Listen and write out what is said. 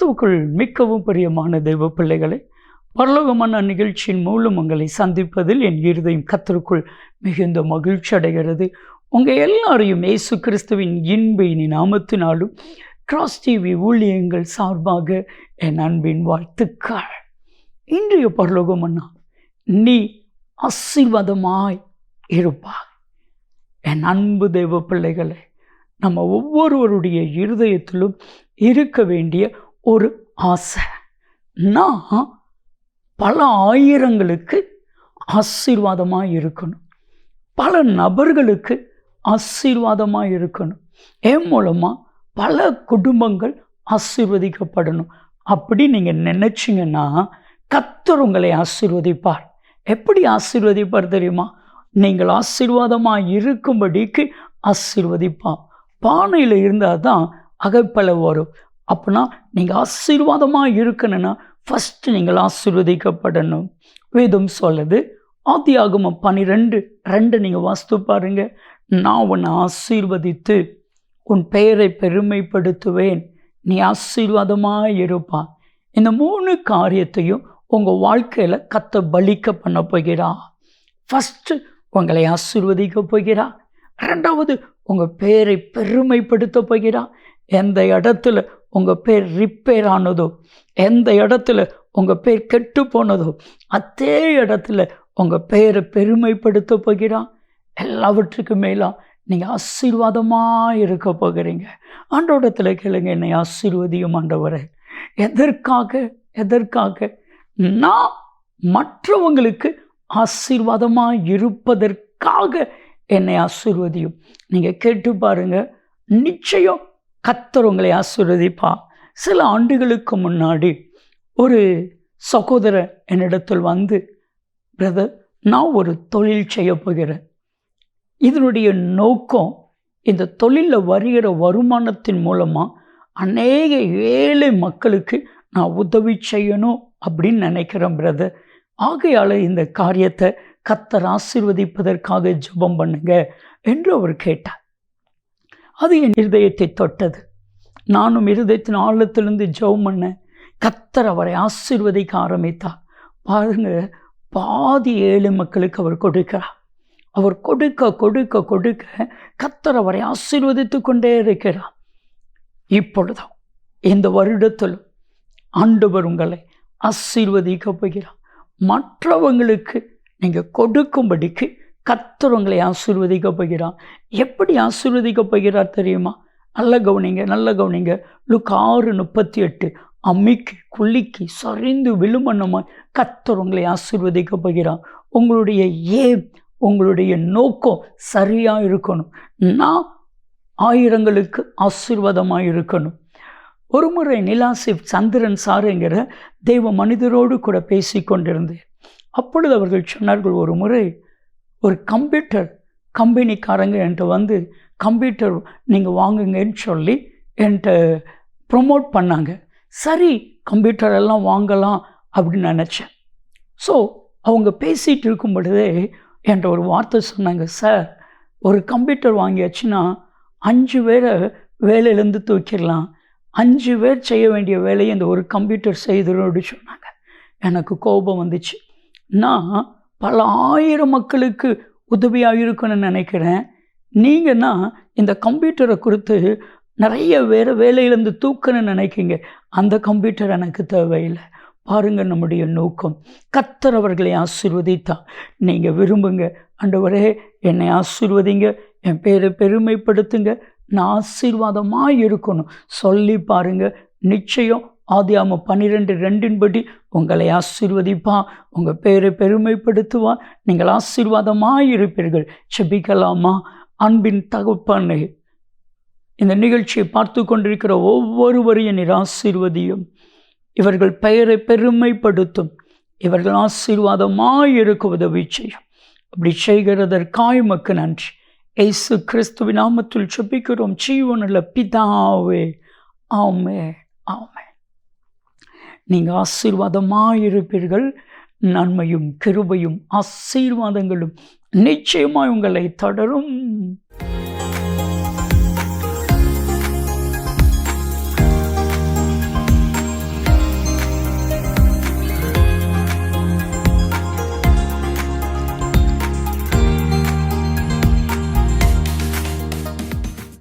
கிறிஸ்துவுக்குள் மிகவும் பிரியமான தெய்வ பிள்ளைகளை, பரலோகமான நிகழ்ச்சியின் மூலம் உங்களை சந்திப்பதில் என் இருதயம் கர்த்தருக்குள் மிகுந்த மகிழ்ச்சி அடைகிறது. உங்கள் எல்லாரையும் இயேசு கிறிஸ்துவின் இன்ப நாமத்தினாலும் கிராஸ் டிவி ஊழியங்கள் சார்பாக என் அன்பின் வாழ்த்துக்கள். இன்றைய பரலோகமன்னா, நீ ஆசீர்வாதமாய் இருப்பாய். என் அன்பு தெய்வ பிள்ளைகளை, நம்ம ஒவ்வொருவருடைய இருதயத்திலும் இருக்க வேண்டிய ஒரு ஆசை, நான் பல ஆயிரங்களுக்கு ஆசீர்வாதமாக இருக்கணும், பல நபர்களுக்கு ஆசீர்வாதமாக இருக்கணும், என் மூலமாக பல குடும்பங்கள் ஆசீர்வதிக்கப்படணும். அப்படி நீங்கள் நினச்சிங்கன்னா கர்த்தர் உங்களை ஆசீர்வதிப்பார். எப்படி ஆசீர்வதிப்பார் தெரியுமா? நீங்கள் ஆசீர்வாதமாக இருக்கும்படிக்கு ஆசீர்வதிப்பார். பானையில் இருந்தால் தான் அகப்பல வரும். அப்படின்னா நீங்கள் ஆசீர்வாதமாக இருக்கணும்னா ஃபஸ்ட்டு நீங்கள் ஆசீர்வதிக்கப்படணும். வேதம் சொல்லுது, ஆதியாகமம் 12:2 நீங்கள் வாசித்து பாருங்க. நான் உன்னை ஆசீர்வதித்து உன் பெயரை பெருமைப்படுத்துவேன், நீ ஆசீர்வாதமாக இருப்பான். இந்த 3 காரியத்தையும் உங்கள் வாழ்க்கையில் கர்த்தர் பலிக்க பண்ண போகிறா. ஃபஸ்ட்டு உங்களை ஆசீர்வதிக்க போகிறா. 2வது உங்கள் பேரை பெருமைப்படுத்த போகிறா. எந்த இடத்துல உங்கள் பேர் ரிப்பேர் ஆனதோ, எந்த இடத்துல உங்கள் பேர் கெட்டு போனதோ, அதே இடத்துல உங்கள் பேரை பெருமைப்படுத்த போகிறான். எல்லாவற்றுக்கும் மேலா நீங்கள் ஆசீர்வாதமாக இருக்க போகிறீங்க. ஆண்டவரிடத்தில் கேளுங்க, என்னை ஆசீர்வதியும் ஆண்டவரே. எதற்காக? நான் மற்றவங்களுக்கு ஆசீர்வாதமாக இருப்பதற்காக என்னை ஆசீர்வதியும். நீங்கள் கேட்டு பாருங்க, நிச்சயம் கர்த்தர் உங்களை ஆசீர்வதிப்பா. சில ஆண்டுகளுக்கு முன்னாடி ஒரு சகோதரர் என்னிடத்தில் வந்து, பிரதர், நான் ஒரு தொழில் செய்ய போகிறேன். இதனுடைய நோக்கம், இந்த தொழிலில் வருகிற வருமானத்தின் மூலமாக அநேக ஏழை மக்களுக்கு நான் உதவி செய்யணும் அப்படின்னு நினைக்கிறேன் பிரதர். ஆகையால் இந்த காரியத்தை கர்த்தர் ஆசீர்வதிப்பதற்காக ஜெபம் பண்ணுங்க என்று அவர் கேட்டார். அது என் இருதயத்தை தொட்டது. நானும் இருதயத்தின் ஆழத்திலிருந்து ஜெபம் பண்ணேன். கர்த்தர் அவரை ஆசீர்வதிக்க ஆரம்பித்தார். பாருங்க, பாதி ஏழை மக்களுக்கு அவர் கொடுக்கிறார். அவர் கொடுக்க கர்த்தர் அவரை ஆசீர்வதித்து கொண்டே இருக்கிறார். இப்பொழுதும் இந்த வருடத்தில் ஆண்டவர் உங்களை ஆசீர்வதிக்க போகிறார். மற்றவங்களுக்கு நீங்கள் கொடுக்கும்படிக்கு கர்த்தர் உங்களை ஆசீர்வதிக்க போகிறார். எப்படி ஆசீர்வதிக்க போகிறார் தெரியுமா? நல்ல கவனிங்க. லூக்கா 6:38, அம்மிக்கு குலுக்கி சரிந்து விழுமன்னமாய் கர்த்தர் உங்களை ஆசீர்வதிக்க போகிறார். உங்களுடைய நோக்கம் சரியாக இருக்கணும். நான் ஆயிரங்களுக்கு ஆசீர்வாதமாக இருக்கணும். ஒரு முறை நிலாசிப் சந்திரன் சாருங்கிற தெய்வ மனிதரோடு கூட பேசி கொண்டிருந்தேன். அப்பொழுது அவர்கள் சொன்னார்கள், ஒரு முறை ஒரு கம்ப்யூட்டர் கம்பெனிக்காரங்க என்கிட்ட வந்து கம்ப்யூட்டர் நீங்கள் வாங்குங்கன்னு சொல்லி என்கிட்ட ப்ரொமோட் பண்ணாங்க. சரி, கம்ப்யூட்டர் எல்லாம் வாங்கலாம் அப்படின்னு நினச்சேன். ஸோ அவங்க பேசிகிட்டு இருக்கும் பொழுதே என்கிட்ட ஒரு வார்த்தை சொன்னாங்க, சார், ஒரு கம்ப்யூட்டர் வாங்கியாச்சுன்னா 5 பேரை வேலையிலேருந்து தூக்கிடலாம், 5 பேர் செய்ய வேண்டிய வேலையை இந்த ஒரு கம்ப்யூட்டர் செய்துன்னு சொன்னாங்க. எனக்கு கோபம் வந்துச்சு. நான் பல ஆயிரம் மக்களுக்கு உதவியாக இருக்குன்னு நினைக்கிறேன். நீங்கன்னா இந்த கம்ப்யூட்டரை கொடுத்து நிறைய வேலையிலேருந்து தூக்கணும்னு நினைக்கிங்க. அந்த கம்ப்யூட்டர் எனக்கு தேவையில்லை. பாருங்கள், நம்முடைய நோக்கம் கர்த்தர் அவர்களை ஆசீர்வதித்தா. நீங்கள் விரும்புங்க, ஆண்டவரே என்னை ஆசீர்வதிங்க, என் பேரை பெருமைப்படுத்துங்க, நான் ஆசீர்வாதமாக இருக்கணும் சொல்லி பாருங்க. நிச்சயம் ஆதியாகமம் 12:2 உங்களை ஆசீர்வதிப்பா, உங்கள் பேரை பெருமைப்படுத்துவா, நீங்கள் ஆசீர்வாதமாக இருப்பீர்கள். செபிக்கலாமா? அன்பின் தகப்பனே, இந்த நிகழ்ச்சியை பார்த்து கொண்டிருக்கிற ஒவ்வொருவரையும் நீர் ஆசீர்வதியும். இவர்கள் பெயரை பெருமைப்படுத்தும், இவர்கள் ஆசீர்வாதமாக இருக்க உதவி செய்யும். அப்படி செய்கிறதற்காய் உமக்கு நன்றி. இயேசு கிறிஸ்துவின் நாமத்தில் செபிக்கிறோம் ஜீவனுள்ள பிதாவே, ஆமென். நீங்கள் ஆசீர்வாதமாக இருப்பீர்கள். நன்மையும் கிருபையும் ஆசீர்வாதங்களும் நிச்சயமாய் உங்களை தொடரும்.